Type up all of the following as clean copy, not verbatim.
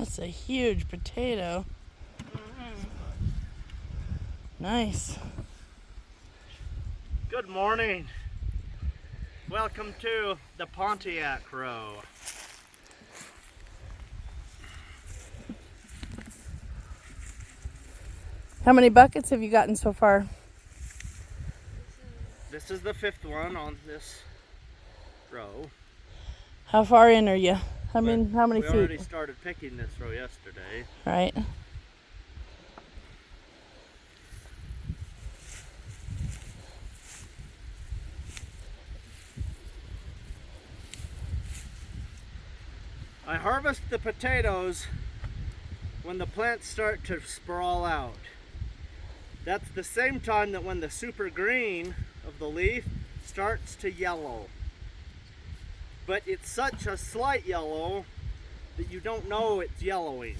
That's a huge potato. Nice. Good morning. Welcome to the Pontiac row. How many buckets have you gotten so far? This is the 5th one on this row. How far in are you? How many We feet? already started picking this row yesterday. Right. I harvest the potatoes when the plants start to sprawl out. That's the same time that when the super green of the leaf starts to yellow. But it's such a slight yellow that you don't know it's yellowing.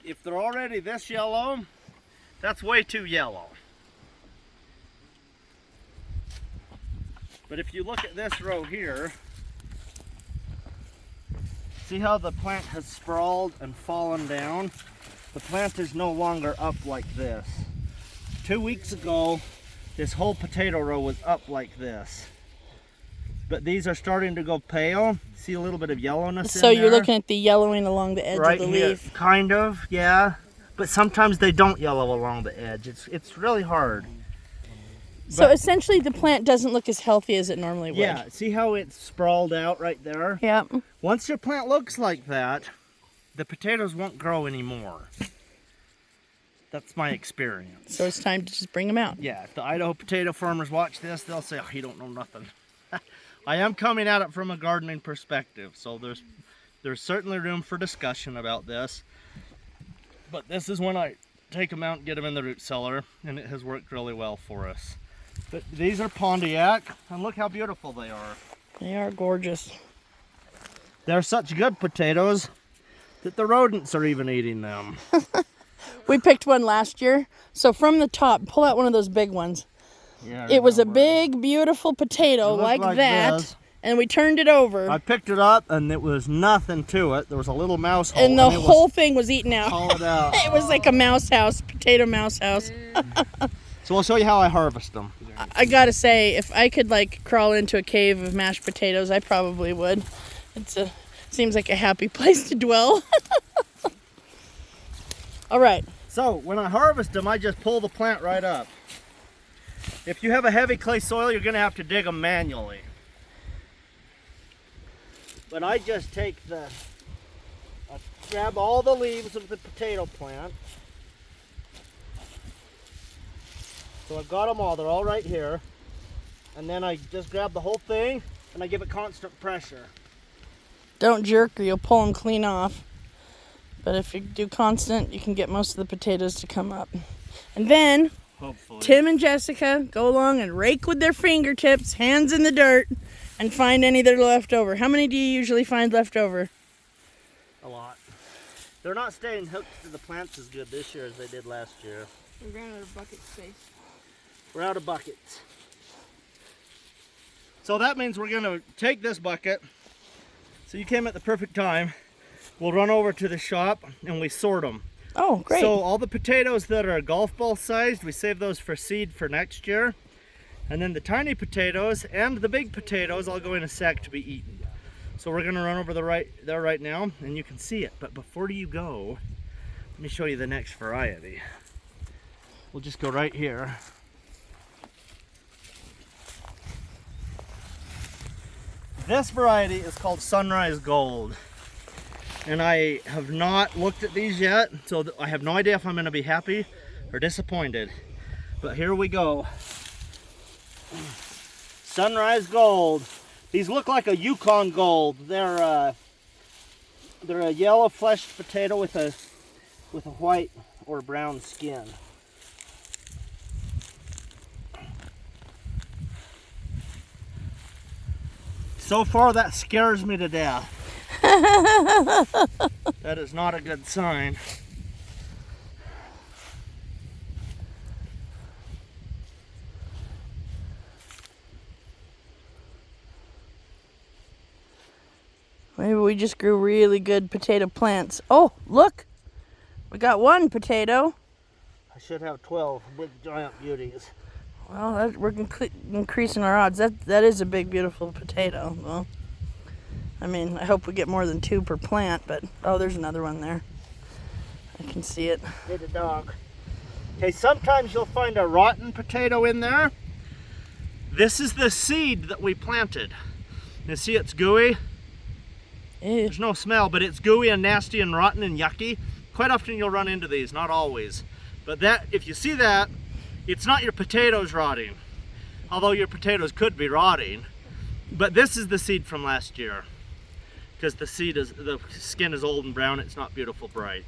If they're already this yellow, that's way too yellow. But if you look at this row here, see how the plant has sprawled and fallen down? The plant is no longer up like this. 2 weeks ago, this whole potato row was up like this. But these are starting to go pale. See a little bit of yellowness in So there? you're looking at the yellowing along the edge Right of the here, leaf. kind of, yeah. But sometimes they don't yellow along the edge. It's really hard. So essentially the plant doesn't look as healthy as it normally would. Yeah, see how it's sprawled out right there? Yep. Once your plant looks like that, the potatoes won't grow anymore. That's my experience. So it's time to just bring them out. Yeah, if the Idaho potato farmers watch this, they'll say, oh, you don't know nothing. I am coming at it from a gardening perspective, so there's certainly room for discussion about this. But this is when I take them out and get them in the root cellar, and it has worked really well for us. But these are Pontiac, and look how beautiful they are. They are gorgeous. They're such good potatoes that the rodents are even eating them. We picked one last year. So from the top, pull out one of those big ones. Yeah, It was a big, beautiful potato like that. This. And we turned it over. I picked it up, and it was nothing to it. There was a little mouse hole. And the whole thing was eaten out. Hauled out. It was like a mouse house, potato mouse house. So I'll show you how I harvest them. I gotta say, if I could like crawl into a cave of mashed potatoes, I probably would. Seems like a happy place to dwell. All right. So when I harvest them, I just pull the plant right up. If you have a heavy clay soil, you're gonna have to dig them manually. But I just take I grab all the leaves of the potato plant. So I've got them all, they're all right here. And then I just grab the whole thing and I give it constant pressure. Don't jerk or you'll pull them clean off. But if you do constant, you can get most of the potatoes to come up. And then Hopefully. Tim and Jessica go along and rake with their fingertips, hands in the dirt, and find any that are left over. How many do you usually find left over? A lot. They're not staying hooked to the plants as good this year as they did last year. We ran out of bucket space. We're out of buckets. So that means we're going to take this bucket. So you came at the perfect time. We'll run over to the shop and we sort them. Oh, great. So all the potatoes that are golf ball sized, we save those for seed for next year. And then the tiny potatoes and the big potatoes all go in a sack to be eaten. So we're going to run over there right now and you can see it. But before you go, let me show you the next variety. We'll just go right here. This variety is called Sunrise Gold. And I have not looked at these yet, so I have no idea if I'm going to be happy or disappointed. But here we go. Sunrise Gold. These look like a Yukon Gold. They're a yellow fleshed potato with a white or brown skin. So far that scares me to death. That is not a good sign. Maybe we just grew really good potato plants. Oh, look! We got one potato. I should have 12 big giant beauties. Well, we're increasing our odds. That is a big, beautiful potato. Well, I mean, I hope we get more than 2 per plant, but... Oh, there's another one there. I can see it. Hit a dog. Okay, sometimes you'll find a rotten potato in there. This is the seed that we planted. You see it's gooey? Ew. There's no smell, but it's gooey and nasty and rotten and yucky. Quite often you'll run into these, not always. But that, if you see that, it's not your potatoes rotting. Although your potatoes could be rotting. But this is the seed from last year. Because the skin is old and brown, it's not beautiful bright.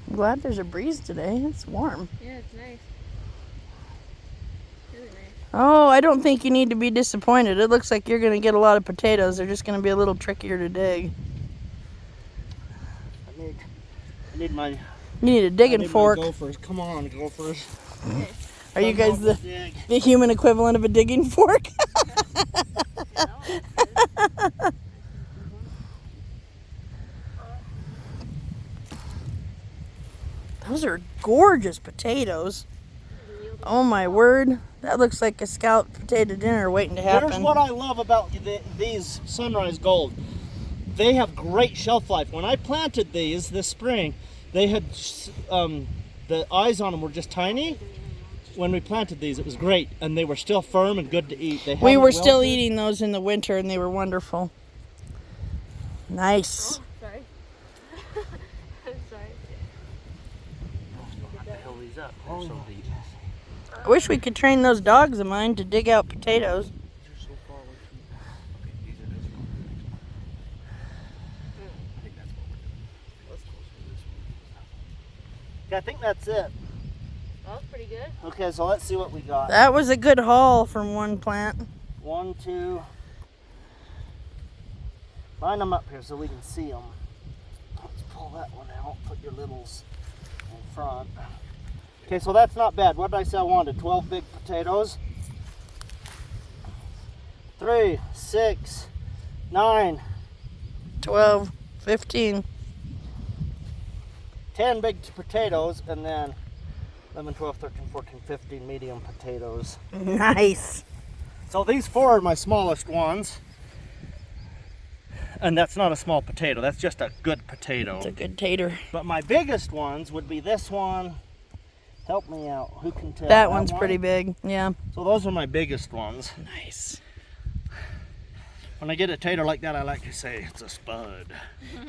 I'm glad there's a breeze today. It's warm. Yeah, it's nice. Really nice. Oh, I don't think you need to be disappointed. It looks like you're going to get a lot of potatoes. They're just going to be a little trickier to dig. I need my... You need a digging fork. Gophers. Come on, gophers. Okay. Are you guys the human equivalent of a digging fork? Those are gorgeous potatoes. Oh my word. That looks like a scalloped potato dinner waiting to happen. Here's what I love about these Sunrise Gold. They have great shelf life. When I planted these this spring, they had, the eyes on them were just tiny. When we planted these, it was great. And they were still firm and good to eat. We were still eating those in the winter and they were wonderful. Nice. Oh, sorry. I'm sorry. I wish we could train those dogs of mine to dig out potatoes. I think that's it. That was pretty good. Okay, so let's see what we got. That was a good haul from one plant. 1, 2. Line them up here so we can see them. Let's pull that one out. Put your littles in front. Okay, so that's not bad. What did I say I wanted? 12 big potatoes. 3, 6, 9, 12, 15. 10 big potatoes, and then 11, 12, 13, 14, 15 medium potatoes. Nice. So these 4 are my smallest ones. And that's not a small potato, that's just a good potato. It's a good tater. But my biggest ones would be this one. Help me out, who can tell? That one's pretty big, yeah. So those are my biggest ones. Nice. When I get a tater like that, I like to say it's a spud.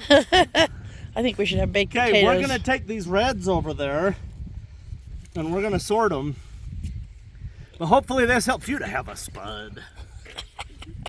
I think we should have baked Okay, potatoes. we're gonna take these reds over there and we're gonna sort them. But hopefully this helps you to have a spud.